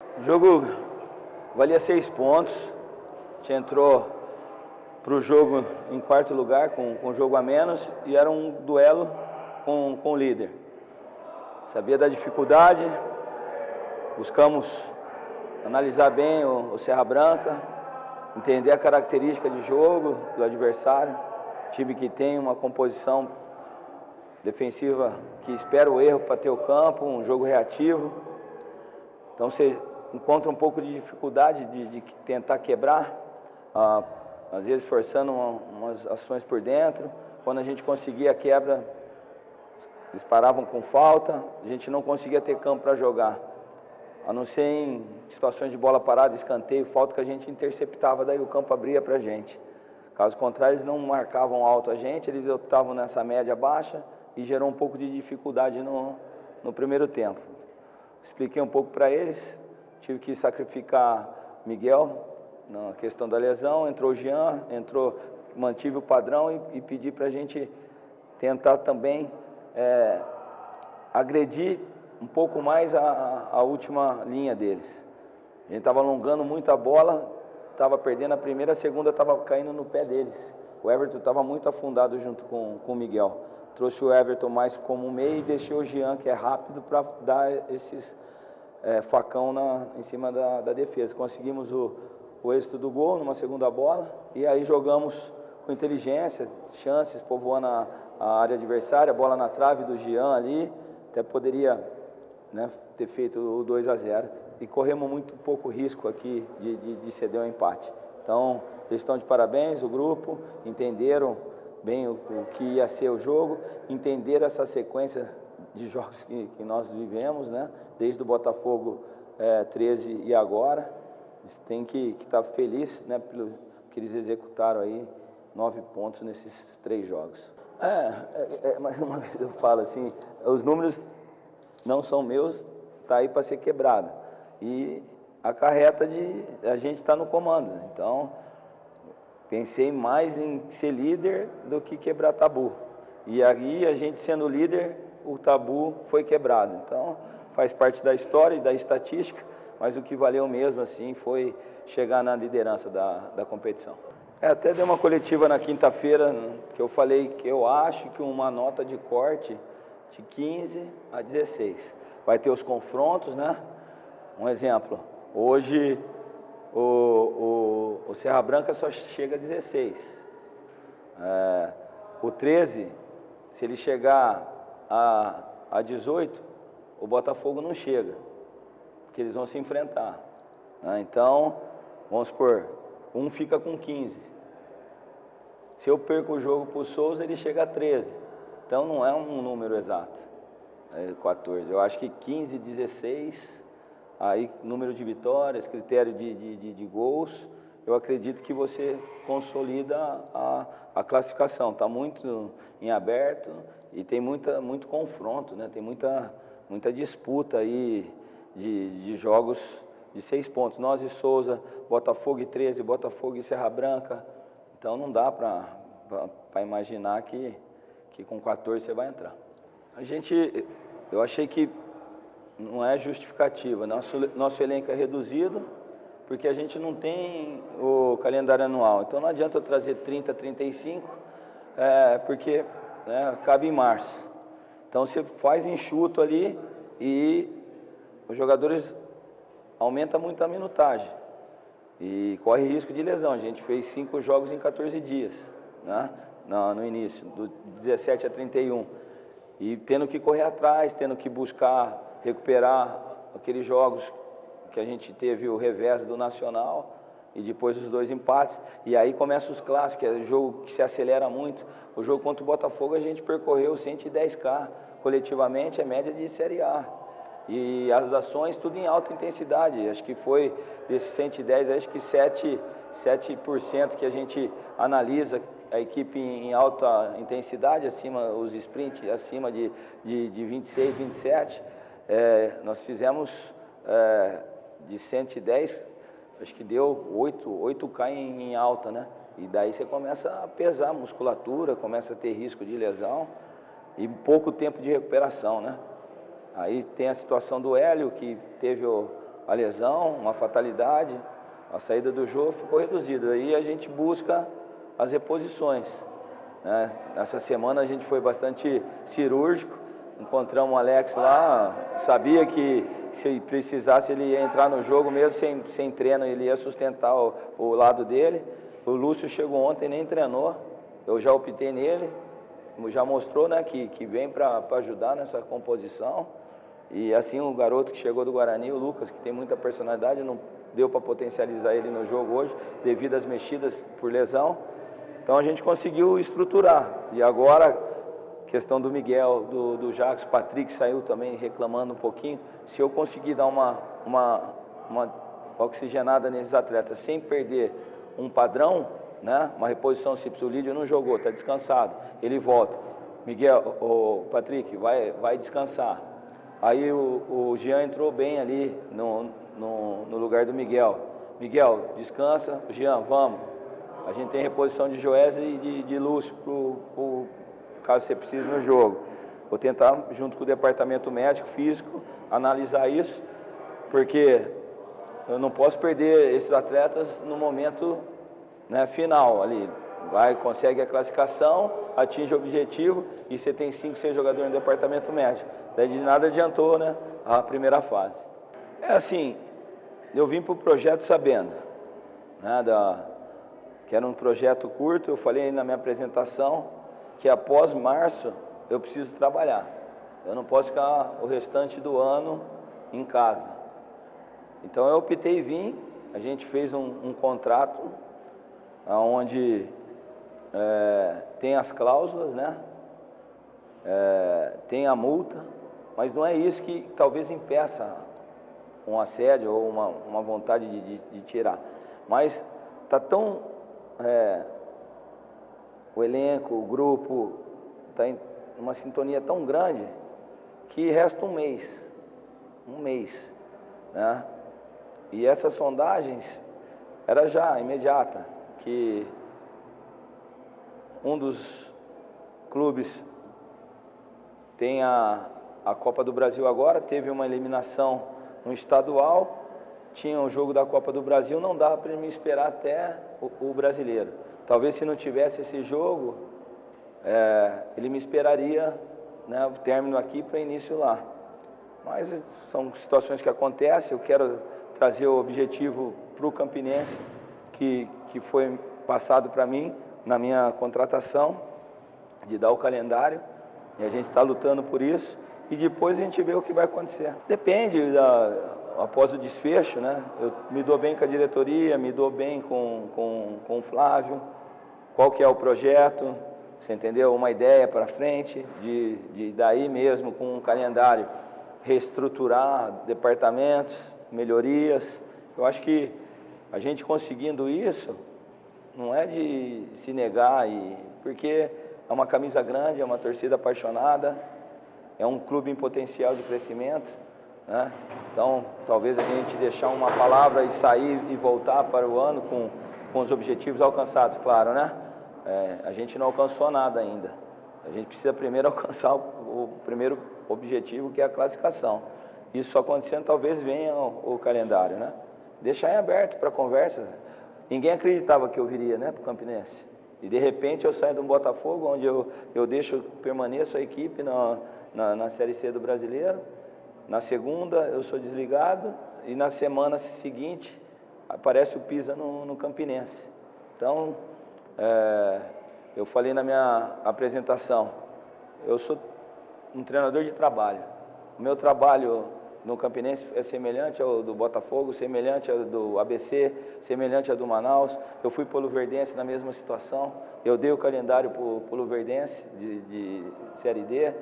O jogo valia 6 pontos. A gente entrou para o jogo em quarto lugar, com jogo a menos, e era um duelo com o líder. Sabia da dificuldade, buscamos analisar bem o Serra Branca, entender a característica de jogo do adversário, time que tem uma composição defensiva que espera o erro para ter o campo, um jogo reativo. Então você encontra um pouco de dificuldade de tentar quebrar, às vezes forçando umas ações por dentro. Quando a gente conseguia a quebra, eles paravam com falta, a gente não conseguia ter campo para jogar. A não ser em situações de bola parada, escanteio, falta, que a gente interceptava, daí o campo abria para a gente. Caso contrário, eles não marcavam alto a gente, eles optavam nessa média baixa e gerou um pouco de dificuldade no primeiro tempo. Expliquei um pouco para eles, tive que sacrificar Miguel na questão da lesão, entrou o Jean, mantive o padrão e pedi para a gente tentar também agredir um pouco mais a última linha deles. A gente estava alongando muito a bola, estava perdendo a primeira, a segunda estava caindo no pé deles. O Everton estava muito afundado junto com o Miguel. Trouxe o Everton mais como meio e deixou o Jean, que é rápido, para dar esses facão em cima da defesa. Conseguimos o êxito do gol numa segunda bola e aí jogamos com inteligência, chances, povoando a área adversária, bola na trave do Jean ali, até poderia, né, ter feito o 2-0 e corremos muito pouco risco aqui de ceder um empate. Então, eles estão de parabéns, o grupo, entenderam bem o que ia ser o jogo, entenderam essa sequência de jogos que nós vivemos, né, desde o Botafogo 13 e agora. Eles têm que estar felizes, né, pelo que eles executaram aí, 9 pontos nesses 3 jogos. Mais uma vez eu falo assim, os números não são meus, tá aí para ser quebrado. E acarreta a gente estar no comando. Então, pensei mais em ser líder do que quebrar tabu. E aí, a gente sendo líder, o tabu foi quebrado. Então, faz parte da história e da estatística, mas o que valeu mesmo assim foi chegar na liderança da competição. Até dei uma coletiva na quinta-feira que eu falei que eu acho que uma nota de corte de 15 a 16. Vai ter os confrontos, né? Um exemplo, hoje o Serra Branca só chega a 16. O 13, se ele chegar a 18, o Botafogo não chega, porque eles vão se enfrentar, né? Então, vamos supor, um fica com 15. Se eu perco o jogo para o Souza, ele chega a 13. Então, não é um número exato, 14. Eu acho que 15, 16, aí número de vitórias, critério de gols, eu acredito que você consolida a classificação. Está muito em aberto e tem muito confronto, né? Tem muita disputa aí de jogos de 6 pontos. Nós e Souza, Botafogo e 13, Botafogo e Serra Branca. Então não dá para imaginar que com 14 você vai entrar. Eu achei que não é justificativa. Nosso elenco é reduzido porque a gente não tem o calendário anual. Então não adianta eu trazer 30, 35, porque, né, cabe em março. Então você faz enxuto ali e os jogadores aumentam muito a minutagem e corre risco de lesão. A gente fez 5 jogos em 14 dias, né, no início, do 17 a 31. E tendo que correr atrás, tendo que buscar recuperar aqueles jogos que a gente teve o revés do Nacional e depois os 2 empates. E aí começam os clássicos, é o jogo que se acelera muito. O jogo contra o Botafogo a gente percorreu 110 km coletivamente, é média de Série A. E as ações tudo em alta intensidade. Acho que foi desses 110, acho que 7% que a gente analisa a equipe em alta intensidade, acima, os sprints acima de 26, 27. Nós fizemos de 110, acho que deu 8K em alta, né? E daí você começa a pesar a musculatura, começa a ter risco de lesão e pouco tempo de recuperação, né? Aí tem a situação do Hélio, que teve a lesão, uma fatalidade, a saída do jogo ficou reduzida. Aí a gente busca as reposições, né? Essa semana a gente foi bastante cirúrgico, encontramos o Alex lá, sabia que se precisasse ele ia entrar no jogo, mesmo sem treino, ele ia sustentar o lado dele. O Lúcio chegou ontem, nem treinou, eu já optei nele, já mostrou, né, que vem para ajudar nessa composição. E assim o garoto que chegou do Guarani, o Lucas, que tem muita personalidade, não deu para potencializar ele no jogo hoje, devido às mexidas por lesão. Então a gente conseguiu estruturar. E agora, questão do Miguel, do Jacques, o Patrick saiu também reclamando um pouquinho. Se eu conseguir dar uma oxigenada nesses atletas sem perder um padrão, né, uma reposição, se o Lídio não jogou, está descansado, ele volta. Miguel, o Patrick, vai descansar. Aí o Jean entrou bem ali no lugar do Miguel. Miguel, descansa. Jean, vamos. A gente tem reposição de Joesley e de Lúcio, caso você precise no jogo. Vou tentar, junto com o departamento médico, físico, analisar isso, porque eu não posso perder esses atletas no momento, né, final ali. Consegue a classificação, atinge o objetivo e você tem 5, 6 jogadores no departamento médico. Daí de nada adiantou, né, a primeira fase. É assim, eu vim para o projeto sabendo, né, que era um projeto curto. Eu falei aí na minha apresentação que após março eu preciso trabalhar. Eu não posso ficar o restante do ano em casa. Então eu optei em vir, a gente fez um contrato onde tem as cláusulas, né? Tem a multa, mas não é isso que talvez impeça um assédio ou uma vontade de tirar. Mas está tão... o elenco, o grupo está em uma sintonia tão grande que resta um mês, né? E essas sondagens era já imediata, que um dos clubes tem a Copa do Brasil agora, teve uma eliminação no estadual, tinha o jogo da Copa do Brasil, não dava para me esperar até o brasileiro. Talvez se não tivesse esse jogo, ele me esperaria, né, o término aqui para início lá. Mas são situações que acontecem. Eu quero trazer o objetivo para o Campinense, que foi passado para mim na minha contratação, de dar o calendário, e a gente está lutando por isso, e depois a gente vê o que vai acontecer. Depende após o desfecho, né? Eu me dou bem com a diretoria, me dou bem com o Flávio, qual que é o projeto, você entendeu? Uma ideia para frente, de daí mesmo com um calendário reestruturar departamentos, melhorias. Eu acho que a gente conseguindo isso, não é de se negar, porque é uma camisa grande, é uma torcida apaixonada, é um clube em potencial de crescimento, né? Então, talvez a gente deixar uma palavra e sair e voltar para o ano com os objetivos alcançados, claro, né? A gente não alcançou nada ainda. A gente precisa primeiro alcançar o primeiro objetivo, que é a classificação. Isso só acontecendo, talvez venha o calendário, né? Deixar em aberto para conversa. Ninguém acreditava que eu viria, né, para o Campinense. E de repente eu saio do Botafogo, onde eu permaneço a equipe na Série C do Brasileiro. Na segunda eu sou desligado e na semana seguinte aparece o Pisa no Campinense. Então, eu falei na minha apresentação, eu sou um treinador de trabalho. O meu trabalho no Campinense é semelhante ao do Botafogo, semelhante ao do ABC, semelhante ao do Manaus. Eu fui para o Luverdense na mesma situação. Eu dei o calendário para o Luverdense de Série D.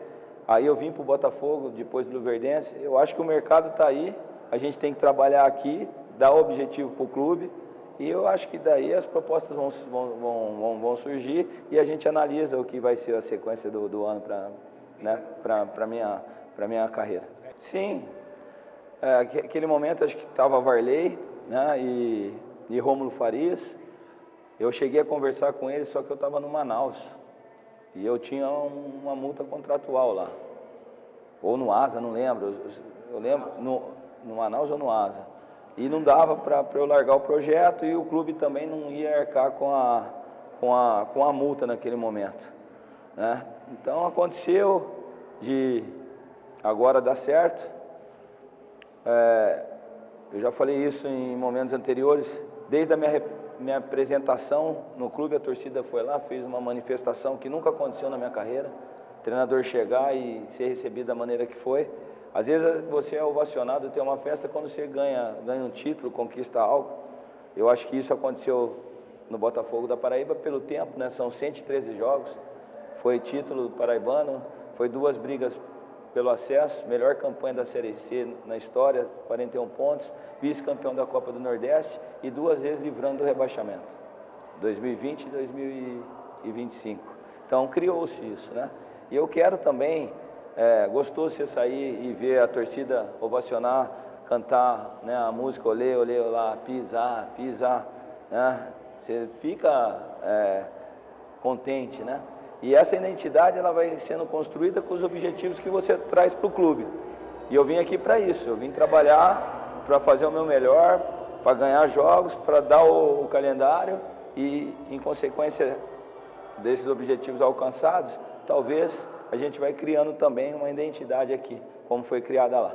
Aí eu vim para o Botafogo depois do Luverdense. Eu acho que o mercado está aí. A gente tem que trabalhar aqui, dar o objetivo para o clube. E eu acho que daí as propostas vão surgir e a gente analisa o que vai ser a sequência do ano para minha carreira. Sim, aquele momento acho que estava Varley, né, e Rômulo Farias. Eu cheguei a conversar com eles, só que eu estava no Manaus e eu tinha uma multa contratual lá, ou no Asa, não lembro. Eu lembro no Manaus ou no Asa. e não dava para eu largar o projeto, e o clube também não ia arcar com a multa naquele momento, né? Então aconteceu de agora dar certo. Eu já falei isso em momentos anteriores, desde a minha apresentação no clube, a torcida foi lá, fez uma manifestação que nunca aconteceu na minha carreira, treinador chegar e ser recebido da maneira que foi. Às vezes você é ovacionado, tem uma festa quando você ganha um título, conquista algo. Eu acho que isso aconteceu no Botafogo da Paraíba pelo tempo, né? São 113 jogos, foi título paraibano, foi 2 brigas pelo acesso, melhor campanha da Série C na história, 41 pontos, vice-campeão da Copa do Nordeste e 2 vezes livrando do rebaixamento, 2020 e 2025. Então criou-se isso, né? E eu quero também, gostoso você sair e ver a torcida ovacionar, cantar, né, a música olê, olê, olá, pisar, pisar, né? Você fica contente, né? E essa identidade ela vai sendo construída com os objetivos que você traz para o clube. E eu vim aqui para isso, eu vim trabalhar para fazer o meu melhor, para ganhar jogos, para dar o calendário e, em consequência desses objetivos alcançados, talvez a gente vai criando também uma identidade aqui, como foi criada lá.